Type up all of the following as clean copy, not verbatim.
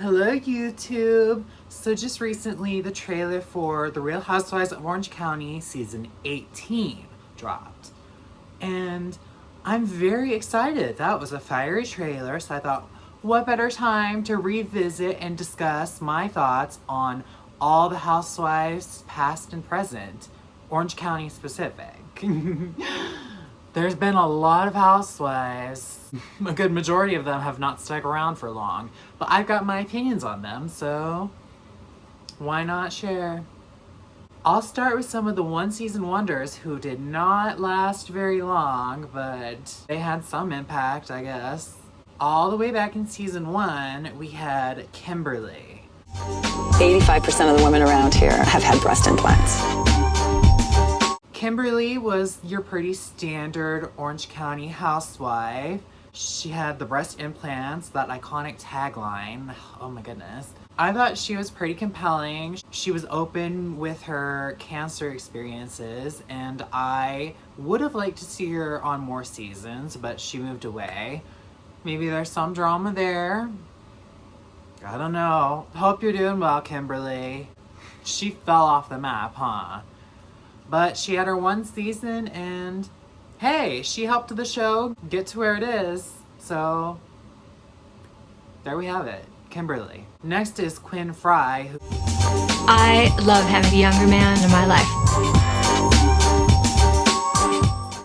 Hello YouTube! So just recently the trailer for The Real Housewives of Orange County season 18 dropped. And I'm very excited. That was a fiery trailer, so I thought what better time to revisit and discuss my thoughts on all the housewives past and present, Orange County specific. There's been a lot of housewives. A good majority of them have not stuck around for long, but I've got my opinions on them, so why not share? I'll start with some of the one-season wonders who did not last very long, but they had some impact, I guess. All the way back in season 1, we had Kimberly. 85% of the women around here have had breast implants. Kimberly was your pretty standard Orange County housewife. She had the breast implants, that iconic tagline. Oh my goodness. I thought she was pretty compelling. She was open with her cancer experiences, and I would have liked to see her on more seasons, but she moved away. Maybe there's some drama there. I don't know. Hope you're doing well, Kimberly. She fell off the map, huh? But she had her one season, and hey, she helped the show get to where it is. So there we have it, Kimberly. Next is Quinn Fry. I love having a younger man in my life.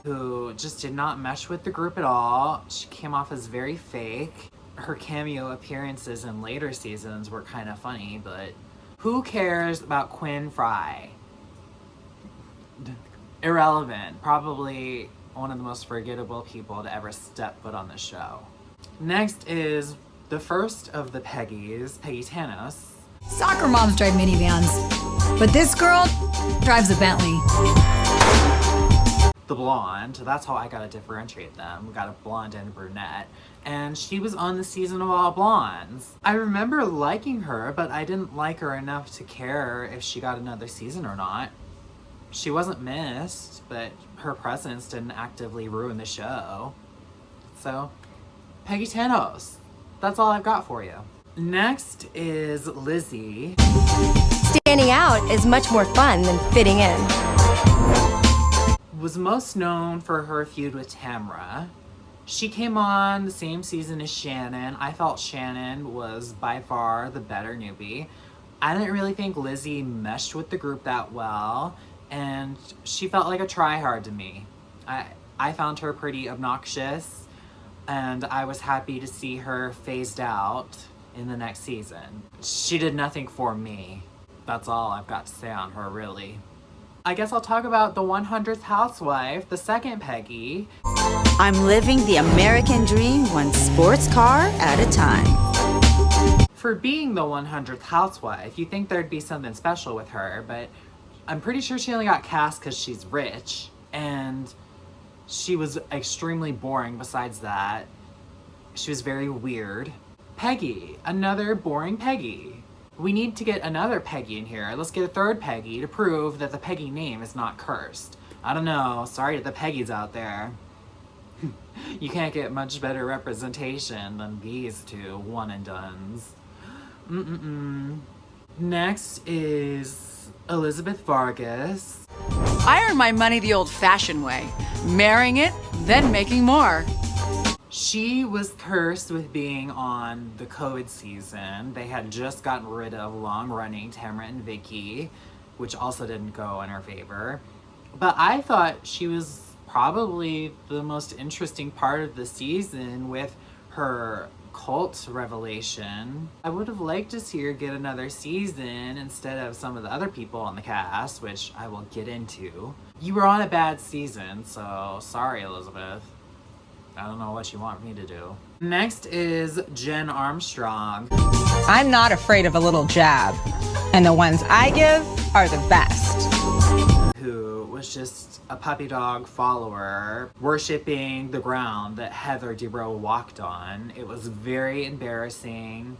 Who just did not mesh with the group at all. She came off as very fake. Her cameo appearances in later seasons were kind of funny, but who cares about Quinn Fry? Irrelevant. Probably one of the most forgettable people to ever step foot on the show. Next is the first of the Peggys, Peggy Tanos. Soccer moms drive minivans, but this girl drives a Bentley. The blonde, that's how I gotta differentiate them. We got a blonde and a brunette. And she was on the season of All Blondes. I remember liking her, but I didn't like her enough to care if she got another season or not. She wasn't missed, but her presence didn't actively ruin the show. So, Peggy Tanos. That's all I've got for you. Next is Lizzie. Standing out is much more fun than fitting in. Was most known for her feud with Tamara. She came on the same season as Shannon. I felt Shannon was by far the better newbie. I didn't really think Lizzie meshed with the group that well, and she felt like a try-hard to me. I found her pretty obnoxious, and I was happy to see her phased out in the next season. She did nothing for me. That's all I've got to say on her, really. I guess I'll talk about the 100th housewife, the second Peggy. I'm living the American dream one sports car at a time. For being the 100th housewife, you'd think there'd be something special with her, but I'm pretty sure she only got cast because she's rich, and she was extremely boring besides that. She was very weird. Peggy, another boring Peggy. We need to get another Peggy in here. Let's get a third Peggy to prove that the Peggy name is not cursed. I don't know, sorry to the Peggys out there. You can't get much better representation than these two one and dones. Next is Elizabeth Vargas. I earn my money the old-fashioned way, marrying it, then making more. She was cursed with being on the COVID season. They had just gotten rid of long-running Tamara and Vicky, which also didn't go in her favor. But I thought she was probably the most interesting part of the season with her cult revelation. I would have liked to see her get another season instead of some of the other people on the cast, which I will get into. You were on a bad season, so sorry, Elizabeth. I don't know what you want me to do. Next is Jen Armstrong. I'm not afraid of a little jab, and the ones I give are the best. Who was just a puppy dog follower, worshiping the ground that Heather Dubrow walked on. It was very embarrassing.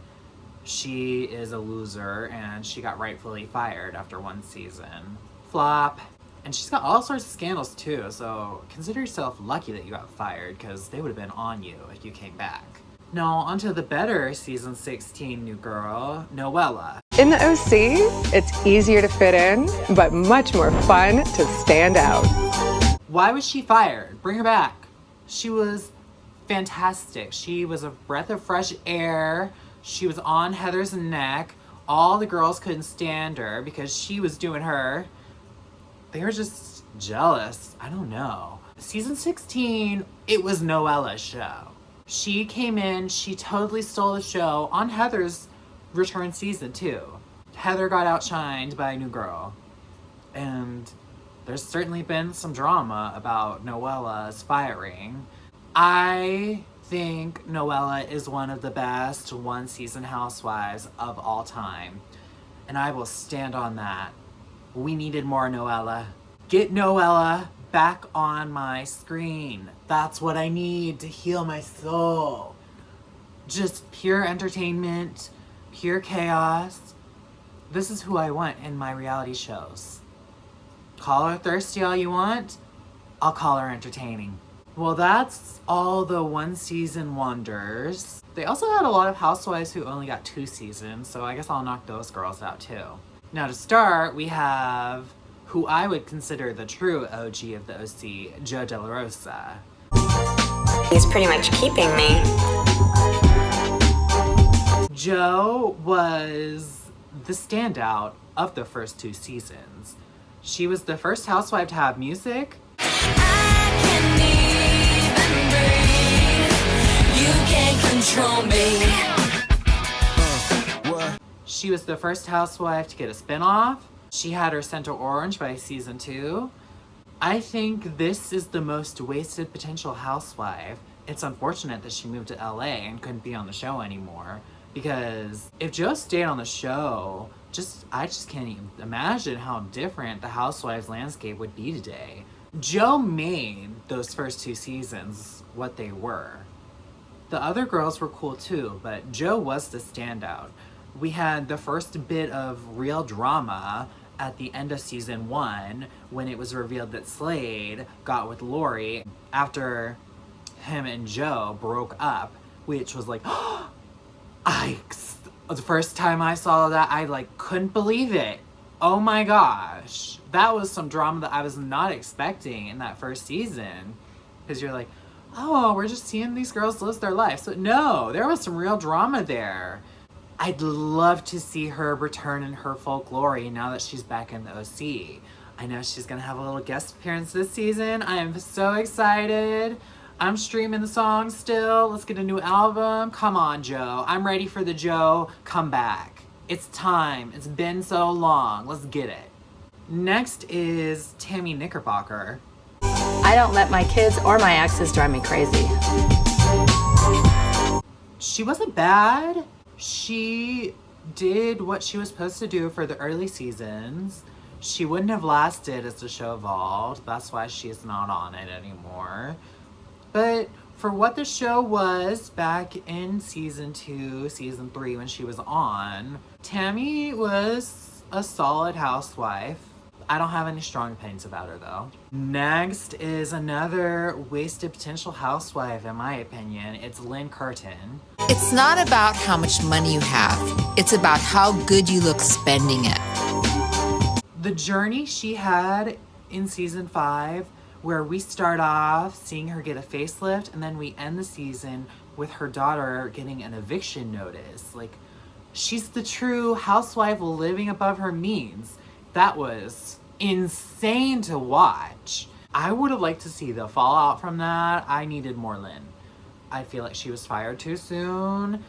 She is a loser, and she got rightfully fired after one season. Flop. And she's got all sorts of scandals too, so consider yourself lucky that you got fired, because they would have been on you if you came back. Now, onto the better season 16 new girl, Noella. In the OC, it's easier to fit in, but much more fun to stand out. Why was she fired? Bring her back. She was fantastic. She was a breath of fresh air. She was on Heather's neck. All the girls couldn't stand her because she was doing her. They were just jealous. I don't know. Season 16, it was Noella's show. She came in, she totally stole the show on Heather's return season too. Heather got outshined by a new girl. And there's certainly been some drama about Noella's firing. I think Noella is one of the best one-season housewives of all time. And I will stand on that. We needed more Noella. Get Noella back on my screen. That's what I need to heal my soul. Just pure entertainment, pure chaos. This is who I want in my reality shows. Call her thirsty all you want. I'll call her entertaining. Well, that's all the one season wonders. They also had a lot of housewives who only got 2 seasons, so I guess I'll knock those girls out too. Now to start, we have who I would consider the true OG of the OC, Joe De La Rosa. He's pretty much keeping me. Joe was the standout of the first 2 seasons. She was the first housewife to have music. You can't control me. She was the first housewife to get a spinoff. She had her Scent of Orange by season 2. I think this is the most wasted potential housewife. It's unfortunate that she moved to LA and couldn't be on the show anymore. Because if Joe stayed on the show, I just can't even imagine how different the Housewives landscape would be today. Joe made those first 2 seasons what they were. The other girls were cool too, but Joe was the standout. We had the first bit of real drama at the end of season 1 when it was revealed that Slade got with Lori after him and Joe broke up, which was like, the first time I saw that, I couldn't believe it. Oh my gosh. That was some drama that I was not expecting in that first season. Because you're like, oh, we're just seeing these girls live their lives. But no, there was some real drama there. I'd love to see her return in her full glory now that she's back in the OC. I know she's gonna have a little guest appearance this season. I am so excited. I'm streaming the song still. Let's get a new album. Come on, Joe. I'm ready for the Joe comeback. It's time. It's been so long. Let's get it. Next is Tammy Knickerbocker. I don't let my kids or my exes drive me crazy. She wasn't bad. She did what she was supposed to do for the early seasons. She wouldn't have lasted as the show evolved. That's why she's not on it anymore. But for what the show was back in season 2, season 3 when she was on, Tammy was a solid housewife. I don't have any strong opinions about her though. Next is another wasted potential housewife in my opinion. It's Lynn Curtin. It's not about how much money you have. It's about how good you look spending it. The journey she had in season 5, where we start off seeing her get a facelift and then we end the season with her daughter getting an eviction notice. She's the true housewife living above her means. That was insane to watch. I would have liked to see the fallout from that. I needed more Lynn. I feel like she was fired too soon.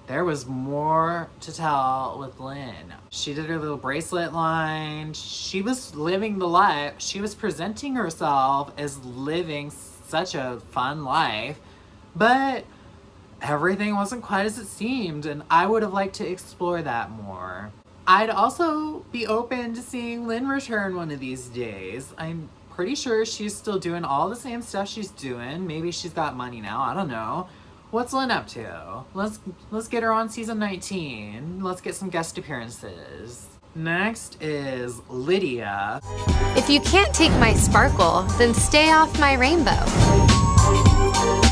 There was more to tell with Lynn. She did her little bracelet line. She was living the life. She was presenting herself as living such a fun life, but everything wasn't quite as it seemed, and I would have liked to explore that more. I'd also be open to seeing Lynn return one of these days. I'm pretty sure she's still doing all the same stuff she's doing. Maybe she's got money now, I don't know. What's Lynn up to? Let's get her on season 19. Let's get some guest appearances. Next is Lydia. If you can't take my sparkle, then stay off my rainbow.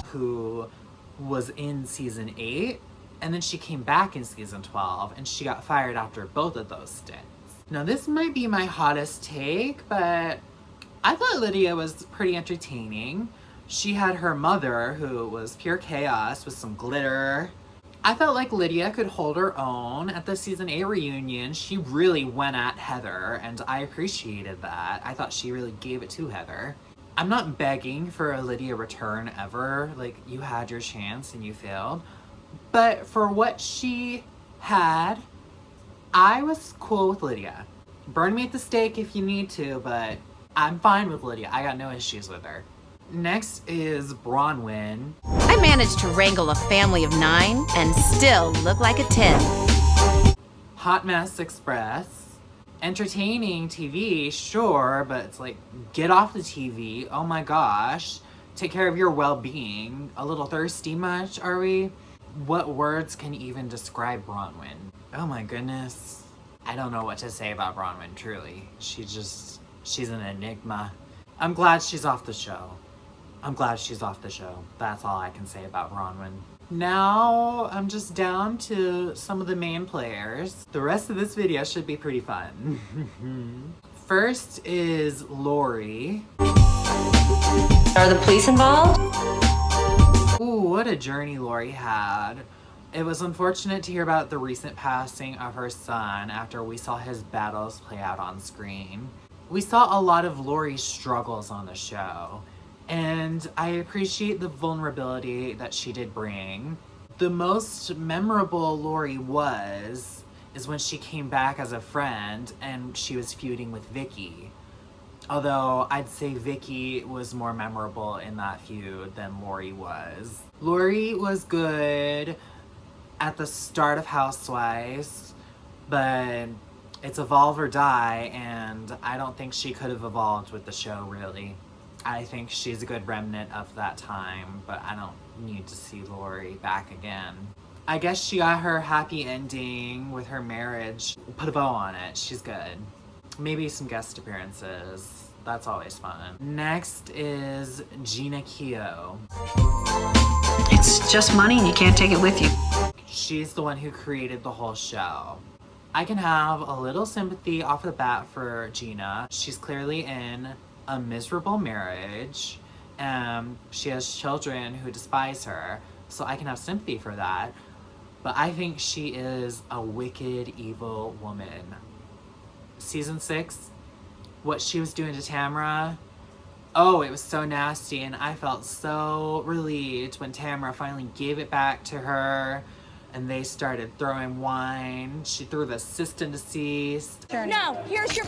Who was in season 8, and then she came back in season 12, and she got fired after both of those stints. Now this might be my hottest take, but I thought Lydia was pretty entertaining. She had her mother, who was pure chaos with some glitter. I felt like Lydia could hold her own at the season 8 reunion. She really went at Heather, and I appreciated that. I thought she really gave it to Heather. I'm not begging for a Lydia return ever. Like, you had your chance and you failed. But for what she had, I was cool with Lydia. Burn me at the stake if you need to, but I'm fine with Lydia. I got no issues with her. Next is Bronwyn. I managed to wrangle a family of 9 and still look like a 10. Hot Mess Express. Entertaining TV, sure, but it's like, get off the TV. Oh my gosh. Take care of your well-being. A little thirsty much, are we? What words can even describe Bronwyn? Oh my goodness. I don't know what to say about Bronwyn, truly. She's an enigma. I'm glad she's off the show. That's all I can say about Bronwyn. Now, I'm just down to some of the main players. The rest of this video should be pretty fun. First is Lori. Are the police involved? Ooh, what a journey Lori had. It was unfortunate to hear about the recent passing of her son after we saw his battles play out on screen. We saw a lot of Lori's struggles on the show, and I appreciate the vulnerability that she did bring. The most memorable Lori is when she came back as a friend and she was feuding with Vicky. Although I'd say Vicky was more memorable in that feud than Lori was. Lori was good at the start of Housewives, but it's evolve or die, and I don't think she could have evolved with the show, really. I think she's a good remnant of that time, but I don't need to see Lori back again. I guess she got her happy ending with her marriage. Put a bow on it. She's good. Maybe some guest appearances. That's always fun. Next is Gina Keogh. It's just money and you can't take it with you. She's the one who created the whole show. I can have a little sympathy off the bat for Gina. She's clearly in a miserable marriage. She has children who despise her, so I can have sympathy for that. But I think she is a wicked, evil woman. Season 6, what she was doing to Tamara, oh, it was so nasty, and I felt so relieved when Tamara finally gave it back to her and they started throwing wine. She threw the assist and deceased. No, here's your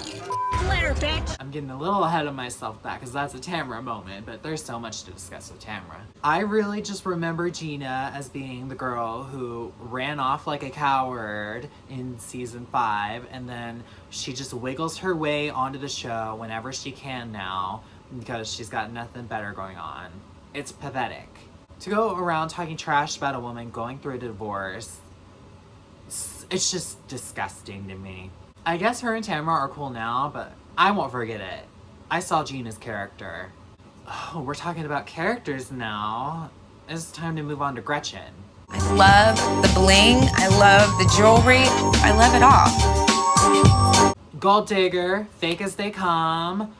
letter, bitch. I'm getting a little ahead of myself with that because that's a Tamara moment, but there's so much to discuss with Tamara. I really just remember Gina as being the girl who ran off like a coward in season 5, and then she just wiggles her way onto the show whenever she can now because she's got nothing better going on. It's pathetic. To go around talking trash about a woman going through a divorce, it's just disgusting to me. I guess her and Tamara are cool now, but I won't forget it. I saw Gina's character. Oh, we're talking about characters now. It's time to move on to Gretchen. I love the bling. I love the jewelry. I love it all. Gold digger, fake as they come,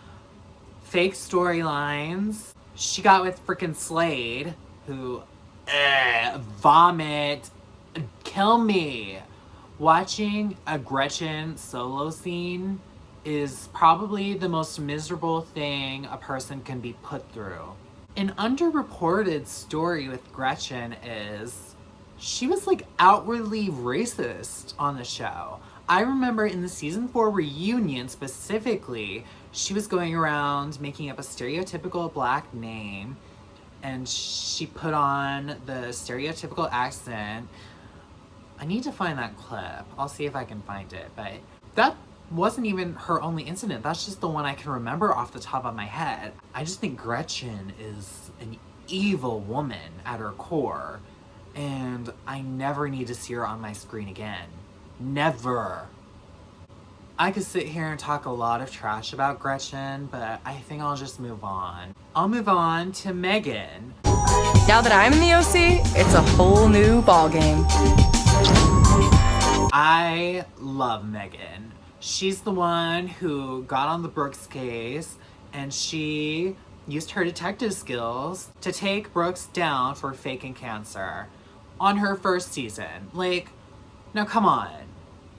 fake storylines. She got with freaking Slade, who, vomit, kill me. Watching a Gretchen solo scene is probably the most miserable thing a person can be put through. An underreported story with Gretchen is she was like outwardly racist on the show. I remember in the season 4 reunion specifically, she was going around making up a stereotypical black name, and she put on the stereotypical accent. I need to find that clip. I'll see if I can find it, but that wasn't even her only incident. That's just the one I can remember off the top of my head. I just think Gretchen is an evil woman at her core, and I never need to see her on my screen again. Never. I could sit here and talk a lot of trash about Gretchen, but I think I'll just move on. I'll move on to Megan. Now that I'm in the OC, it's a whole new ballgame. I love Megan. She's the one who got on the Brooks case, and she used her detective skills to take Brooks down for faking cancer on her first season. Like, now come on.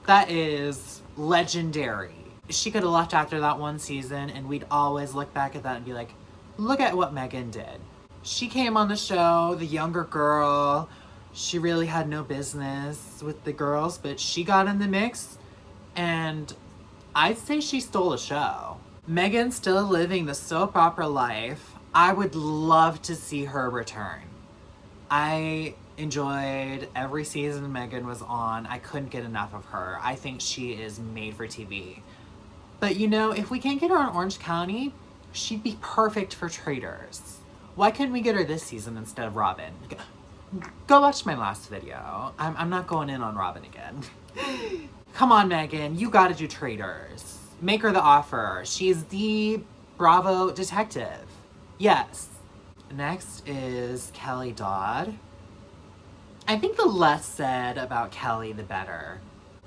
That is legendary. She could have left after that one season, and we'd always look back at that and be like, look at what Megan did. She came on the show, the younger girl. She really had no business with the girls, but she got in the mix, and I'd say she stole the show. Megan's still living the soap opera life. I would love to see her return. I enjoyed every season Megan was on. I couldn't get enough of her. I think she is made for TV. But you know, if we can't get her on Orange County, she'd be perfect for Traitors. Why couldn't we get her this season instead of Robin? Go watch my last video. I'm not going in on Robin again. Come on, Megan, you gotta do Traitors. Make her the offer. She's the Bravo detective. Yes. Next is Kelly Dodd. I think the less said about Kelly, the better.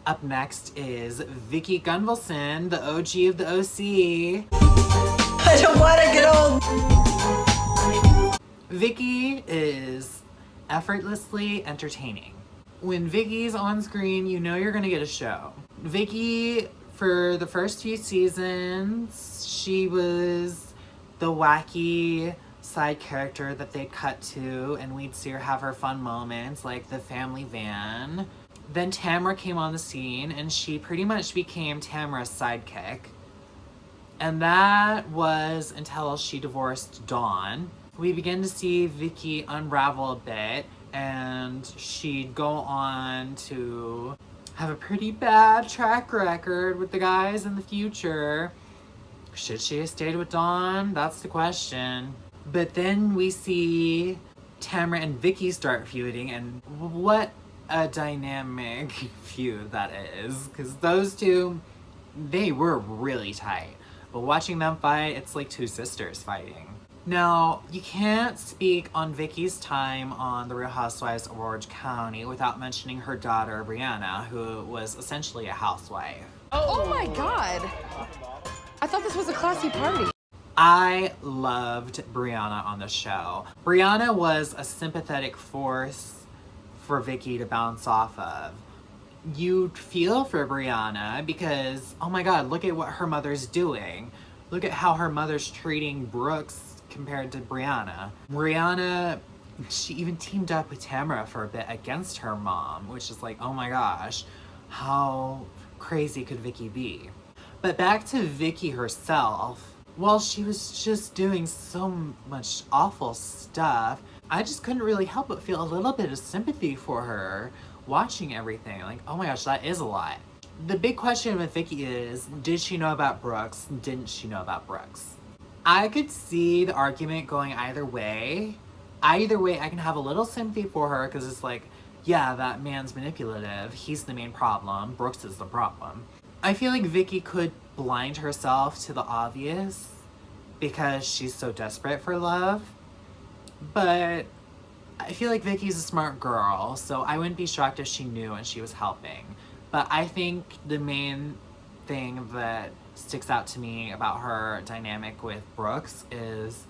Up next is Vicky Gunvalson, the OG of the OC. I don't want to get old. Vicky is effortlessly entertaining. When Vicky's on screen, you know you're gonna get a show. Vicky, for the first few seasons, she was the wacky side character that they'd cut to, and we'd see her have her fun moments, like the family van. Then Tamara came on the scene, and she pretty much became Tamara's sidekick. And that was until she divorced Dawn. We began to see Vicky unravel a bit, and she'd go on to have a pretty bad track record with the guys in the future. Should she have stayed with Dawn? That's the question. But then we see Tamara and Vicky start feuding, and what a dynamic feud that is. Because those two, they were really tight. But watching them fight, it's like two sisters fighting. Now, you can't speak on Vicky's time on The Real Housewives of Orange County without mentioning her daughter, Brianna, who was essentially a housewife. Oh my God. I thought this was a classy party. I loved Brianna on the show. Brianna was a sympathetic force for Vicky to bounce off of. You'd feel for Brianna because, oh my God, look at what her mother's doing. Look at how her mother's treating Brooks compared to Brianna. Brianna, she even teamed up with Tamara for a bit against her mom, which is like, oh my gosh, how crazy could Vicky be? But back to Vicky herself, well, she was just doing so much awful stuff. I just couldn't really help but feel a little bit of sympathy for her watching everything. Like, oh my gosh, that is a lot. The big question with Vicky is, did she know about Brooks? Didn't she know about Brooks? I could see the argument going either way. Either way, I can have a little sympathy for her because it's like, yeah, that man's manipulative. He's the main problem. Brooks is the problem. I feel like Vicky could blind herself to the obvious because she's so desperate for love. But I feel like Vicky's a smart girl, so I wouldn't be shocked if she knew and she was helping. But I think the main thing that sticks out to me about her dynamic with Brooks is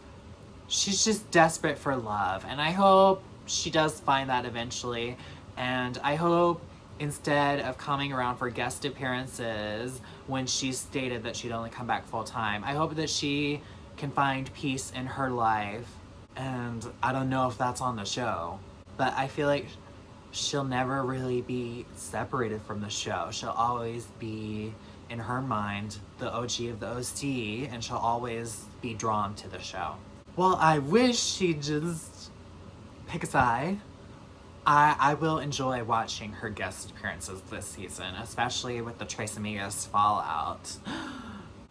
she's just desperate for love. And I hope she does find that eventually. And I hope instead of coming around for guest appearances when she stated that she'd only come back full time, I hope that she can find peace in her life. And I don't know if that's on the show, but I feel like she'll never really be separated from the show. She'll always be, in her mind, the OG of the OC, and she'll always be drawn to the show. Well, I wish she'd just pick a side. I will enjoy watching her guest appearances this season, especially with the Tres Amigas fallout.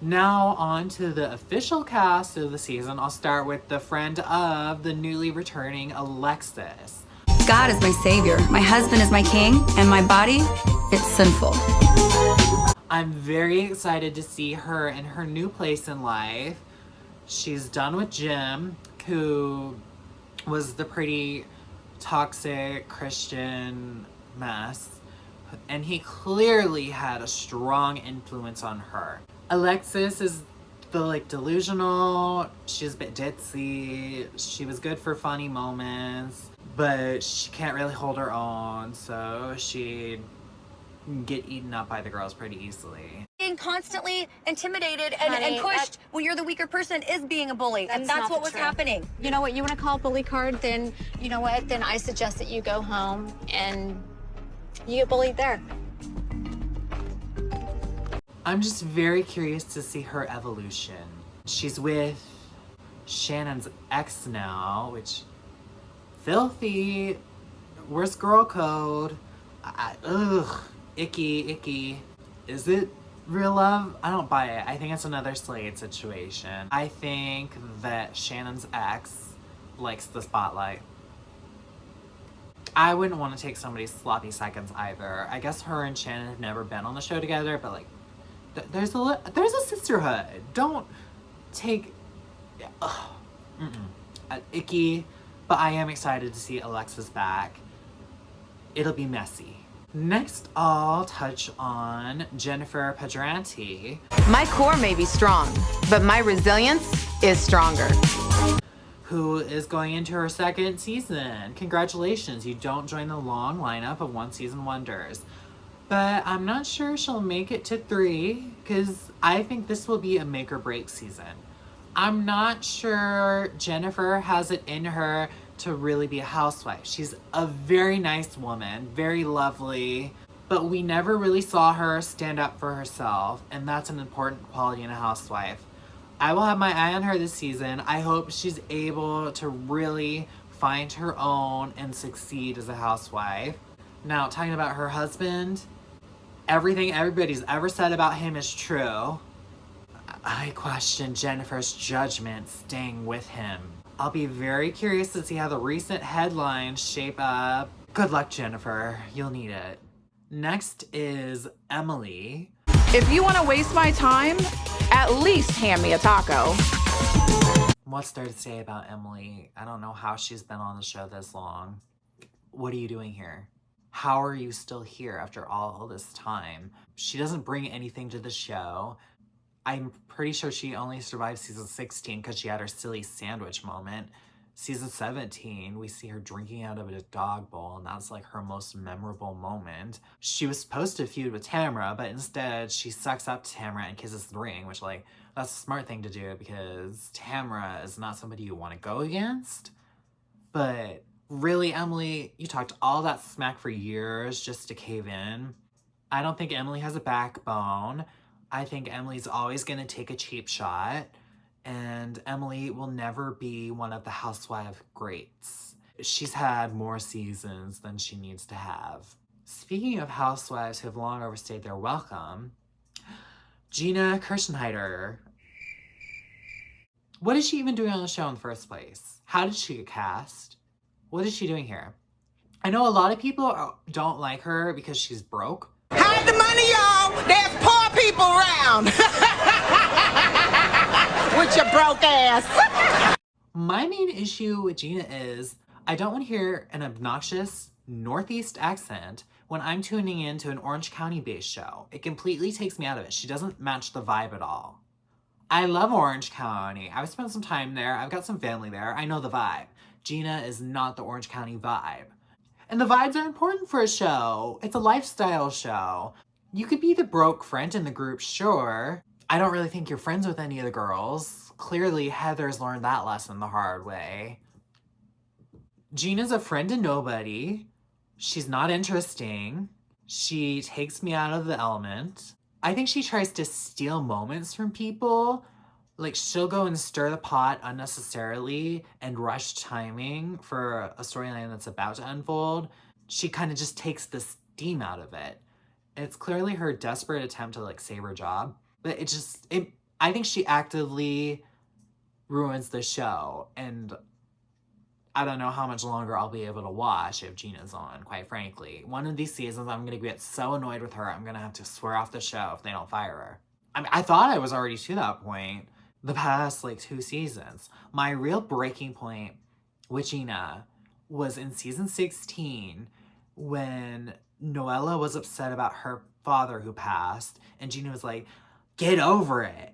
Now on to the official cast of the season. I'll start with the friend of the newly returning Alexis. God is my savior, my husband is my king, and my body, it's sinful. I'm very excited to see her in her new place in life. She's done with Jim, who was the pretty toxic Christian mess, and he clearly had a strong influence on her. Alexis is the like delusional, she's a bit ditzy, she was good for funny moments, but she can't really hold her own, so she'd get eaten up by the girls pretty easily. Being constantly intimidated and pushed when you're the weaker person is being a bully, and that's what was happening. You know what, you want to call a bully card, then you know what, then I suggest that you go home and you get bullied there. I'm just very curious to see her evolution. She's with Shannon's ex now, which, filthy, worst girl code. Ugh, icky. Is it real love? I don't buy it. I think it's another Slade situation. I think that Shannon's ex likes the spotlight. I wouldn't want to take somebody's sloppy seconds either. I guess her and Shannon have never been on the show together, but like, there's a sisterhood. Don't take icky, but I am excited to see Alexis back. It'll be messy. Next, I'll touch on Jennifer Padranti. My core may be strong, but my resilience is stronger. Who is going into her second season. Congratulations, you don't join the long lineup of one-season wonders. But I'm not sure she'll make it to 3, because I think this will be a make or break season. I'm not sure Jennifer has it in her to really be a housewife. She's a very nice woman, very lovely, but we never really saw her stand up for herself, and that's an important quality in a housewife. I will have my eye on her this season. I hope she's able to really find her own and succeed as a housewife. Now, talking about her husband, everything everybody's ever said about him is true. I question Jennifer's judgment staying with him. I'll be very curious to see how the recent headlines shape up. Good luck, Jennifer. You'll need it. Next is Emily. If you want to waste my time, at least hand me a taco. What's there to say about Emily? I don't know how she's been on the show this long. What are you doing here? How are you still here after all this time? She doesn't bring anything to the show. I'm pretty sure she only survived season 16 because she had her silly sandwich moment. Season 17, we see her drinking out of a dog bowl, and that's like her most memorable moment. She was supposed to feud with Tamara, but instead she sucks up to Tamara and kisses the ring, which like, that's a smart thing to do because Tamara is not somebody you want to go against. But really, Emily, you talked all that smack for years just to cave in. I don't think Emily has a backbone. I think Emily's always going to take a cheap shot. And Emily will never be one of the housewife greats. She's had more seasons than she needs to have. Speaking of housewives who have long overstayed their welcome, Gina Kirschenheiter. What is she even doing on the show in the first place? How did she get cast? What is she doing here? I know a lot of people don't like her because she's broke. Hide the money, y'all! There's poor people around! With your broke ass! My main issue with Gina is I don't want to hear an obnoxious Northeast accent when I'm tuning into an Orange County-based show. It completely takes me out of it. She doesn't match the vibe at all. I love Orange County. I've spent some time there. I've got some family there. I know the vibe. Gina is not the Orange County vibe. And the vibes are important for a show. It's a lifestyle show. You could be the broke friend in the group, sure. I don't really think you're friends with any of the girls. Clearly, Heather's learned that lesson the hard way. Gina's a friend to nobody. She's not interesting. She takes me out of the element. I think she tries to steal moments from people. Like, she'll go and stir the pot unnecessarily and rush timing for a storyline that's about to unfold. She kind of just takes the steam out of it. It's clearly her desperate attempt to, like, save her job. But I think she actively ruins the show. And I don't know how much longer I'll be able to watch if Gina's on, quite frankly. One of these seasons, I'm going to get so annoyed with her, I'm going to have to swear off the show if they don't fire her. I mean, I thought I was already to that point the past, 2 seasons. My real breaking point Witchina was in season 16 when Noella was upset about her father who passed, and Gina was like, get over it.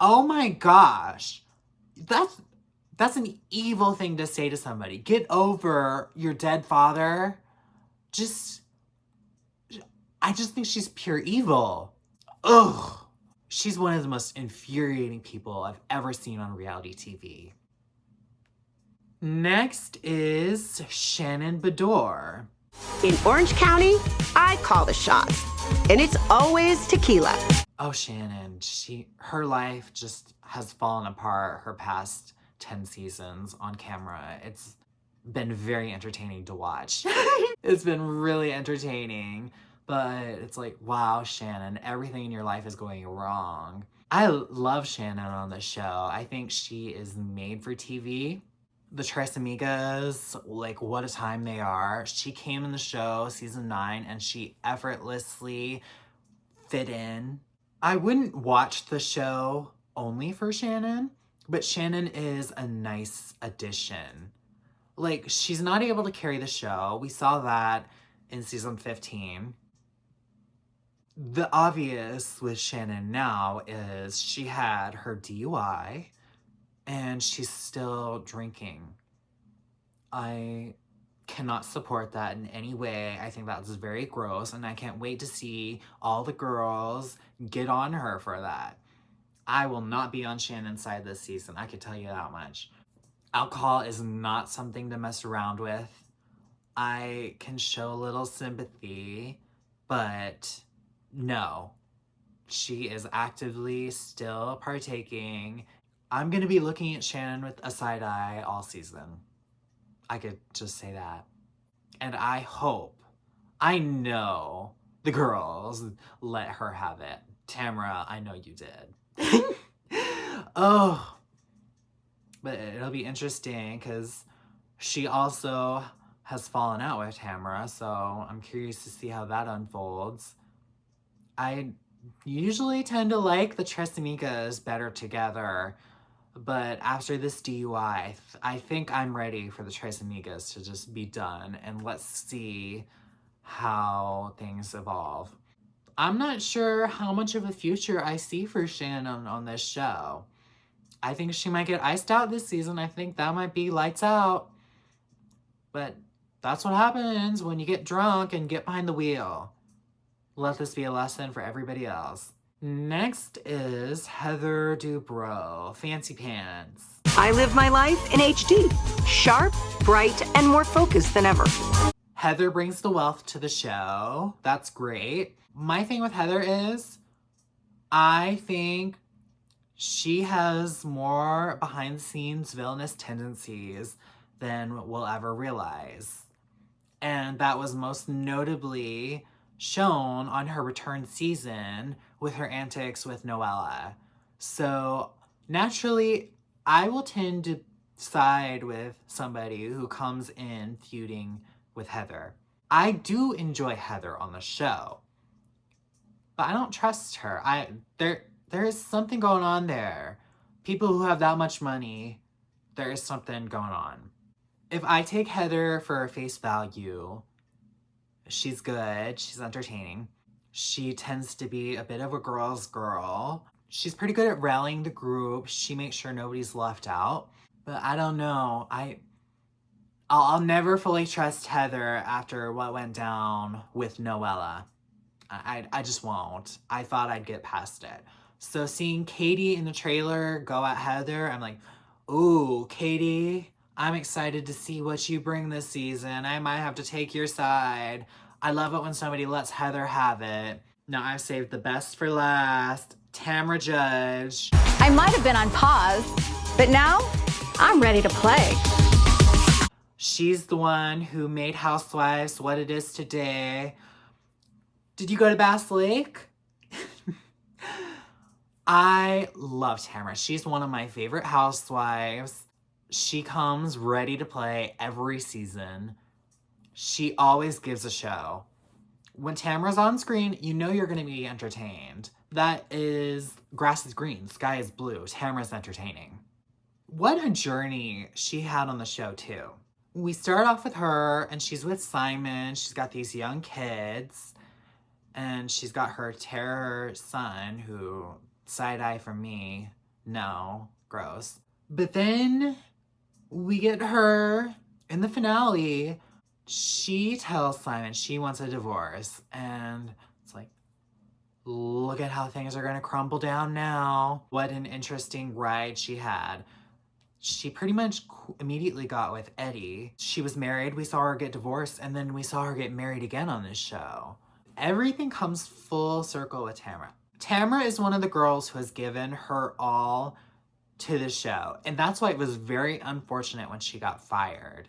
Oh my gosh. That's an evil thing to say to somebody. Get over your dead father. I just think she's pure evil. Ugh. She's one of the most infuriating people I've ever seen on reality TV. Next is Shannon Bedore. In Orange County, I call the shots, and it's always tequila. Oh, Shannon, her life just has fallen apart her past 10 seasons on camera. It's been very entertaining to watch. It's been really entertaining, but it's like, wow, Shannon, everything in your life is going wrong. I love Shannon on the show. I think she is made for TV. The Tres Amigas, like, what a time they are. She came in the show, season 9, and she effortlessly fit in. I wouldn't watch the show only for Shannon, but Shannon is a nice addition. Like, she's not able to carry the show. We saw that in season 15. The obvious with Shannon now is she had her DUI and she's still drinking. I cannot support that in any way. I think that's very gross, and I can't wait to see all the girls get on her for that. I will not be on Shannon's side this season, I can tell you that much. Alcohol is not something to mess around with. I can show a little sympathy, but no. She is actively still partaking. I'm gonna be looking at Shannon with a side eye all season. I could just say that. And I know the girls let her have it. Tamara, I know you did. Oh, but it'll be interesting because she also has fallen out with Tamara, so I'm curious to see how that unfolds. I usually tend to like the Tres Amigas better together, but after this DUI, I think I'm ready for the Tres Amigas to just be done, and let's see how things evolve. I'm not sure how much of a future I see for Shannon on this show. I think she might get iced out this season. I think that might be lights out. But that's what happens when you get drunk and get behind the wheel. Let this be a lesson for everybody else. Next is Heather Dubrow, Fancy Pants. I live my life in HD, sharp, bright, and more focused than ever. Heather brings the wealth to the show. That's great. My thing with Heather is, I think she has more behind-the-scenes villainous tendencies than we'll ever realize. And that was most notably shown on her return season with her antics with Noella. So naturally, I will tend to side with somebody who comes in feuding with Heather. I do enjoy Heather on the show, but I don't trust her. There is something going on there. People who have that much money, there is something going on. If I take Heather for face value, she's good, she's entertaining. She tends to be a bit of a girl's girl. She's pretty good at rallying the group. She makes sure nobody's left out. But I don't know. I'll never fully trust Heather after what went down with Noella. I just won't. I thought I'd get past it. So seeing Katie in the trailer go at Heather, I'm like, ooh, Katie, I'm excited to see what you bring this season. I might have to take your side. I love it when somebody lets Heather have it. Now I've saved the best for last. Tamara Judge. I might have been on pause, but now I'm ready to play. She's the one who made Housewives what it is today. Did you go to Bass Lake? I love Tamara. She's one of my favorite housewives. She comes ready to play every season. She always gives a show. When Tamara's on screen, you know you're going to be entertained. That is, grass is green, sky is blue. Tamara's entertaining. what a journey she had on the show too. We start off with her and she's with Simon. She's got these young kids and she's got her terror son who, side eye from me, no, gross. But then we get her in the finale. She tells Simon she wants a divorce and it's like, look at how things are gonna crumble down now. What an interesting ride she had. She pretty much immediately got with Eddie. She was married, we saw her get divorced, and then we saw her get married again on this show. Everything comes full circle with Tamara. Tamara is one of the girls who has given her all to the show, and that's why it was very unfortunate when she got fired.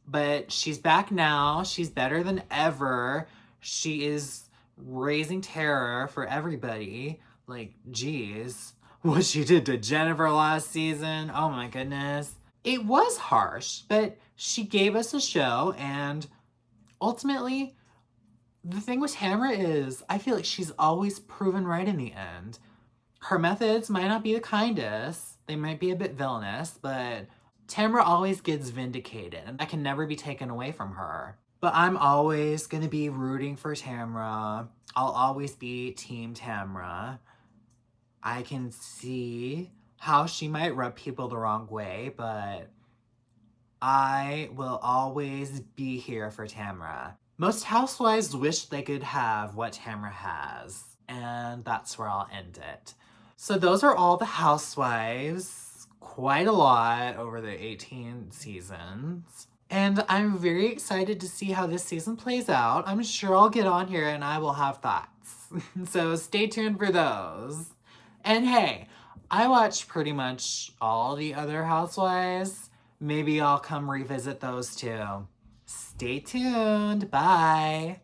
But she's back now. She's better than ever. She is raising terror for everybody. Like, geez. What she did to Jennifer last season, oh my goodness. It was harsh, but she gave us a show, and ultimately, the thing with Tamara is, I feel like she's always proven right in the end. Her methods might not be the kindest, they might be a bit villainous, but Tamara always gets vindicated, and that can never be taken away from her. But I'm always gonna be rooting for Tamara. I'll always be Team Tamara. I can see how she might rub people the wrong way, but I will always be here for Tamara. Most housewives wish they could have what Tamara has, and that's where I'll end it. So those are all the housewives, quite a lot over the 18 seasons. And I'm very excited to see how this season plays out. I'm sure I'll get on here and I will have thoughts. So stay tuned for those. And hey, I watch pretty much all the other housewives. Maybe I'll come revisit those too. Stay tuned. Bye.